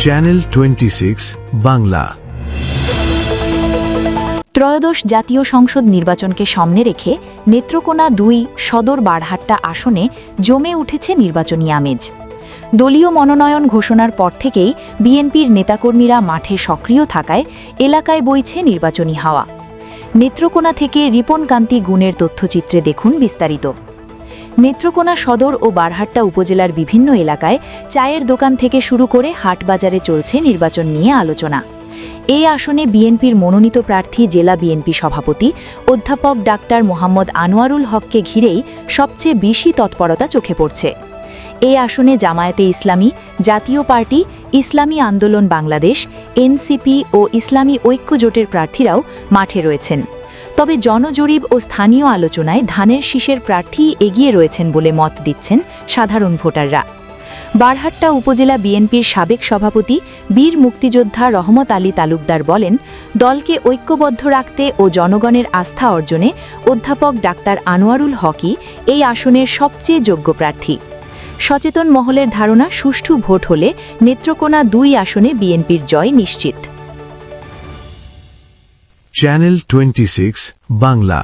Channel 26 Bangla. ত্রয়োদশ জাতীয় সংসদ নির্বাচনকে সামনে রেখে নেত্রকোনা ২ সদর বারহাট্টা আসনে জমে উঠেছে নির্বাচনী আমেজ। দলীয় মনোনয়ন ঘোষণার পর থেকেই বিএনপির নেতাকর্মীরা মাঠে সক্রিয় থাকায় এলাকায় বইছে নির্বাচনী হাওয়া। নেত্রকোনা থেকে রিপন কান্তি গুণের তথ্যচিত্রে দেখুন বিস্তারিত। নেত্রকোনা সদর ও বারহাট্টা উপজেলার বিভিন্ন এলাকায় চায়ের দোকান থেকে শুরু করে হাটবাজারে চলছে নির্বাচন নিয়ে আলোচনা। এই আসনে বিএনপির মনোনীত প্রার্থী জেলা বিএনপি সভাপতি অধ্যাপক ডাক্তার মোহাম্মদ আনোয়ারুল হককে ঘিরেই সবচেয়ে বেশি তৎপরতা চোখে পড়ছে। এই আসনে জামায়াতে ইসলামী, জাতীয় পার্টি, ইসলামী আন্দোলন বাংলাদেশ, এনসিপি ও ইসলামী ঐক্য জোটের প্রার্থীরাও মাঠে রয়েছেন। তবে জনজরিপ ও স্থানীয় আলোচনায় ধানের শীষের প্রার্থী এগিয়ে রয়েছেন বলে মত দিচ্ছেন সাধারণ ভোটাররা। বারহাট্টা উপজেলা বিএনপির সাবেক সভাপতি বীর মুক্তিযোদ্ধা রহমত আলী তালুকদার বলেন, দলকে ঐক্যবদ্ধ রাখতে ও জনগণের আস্থা অর্জনে অধ্যাপক ডাক্তার আনোয়ারুল হকই এই আসনের সবচেয়ে যোগ্য প্রার্থী। সচেতন মহলের ধারণা, সুষ্ঠু ভোট হলে নেত্রকোনা ২ আসনে বিএনপির জয় নিশ্চিত। চ্যানেল 26 বাংলা।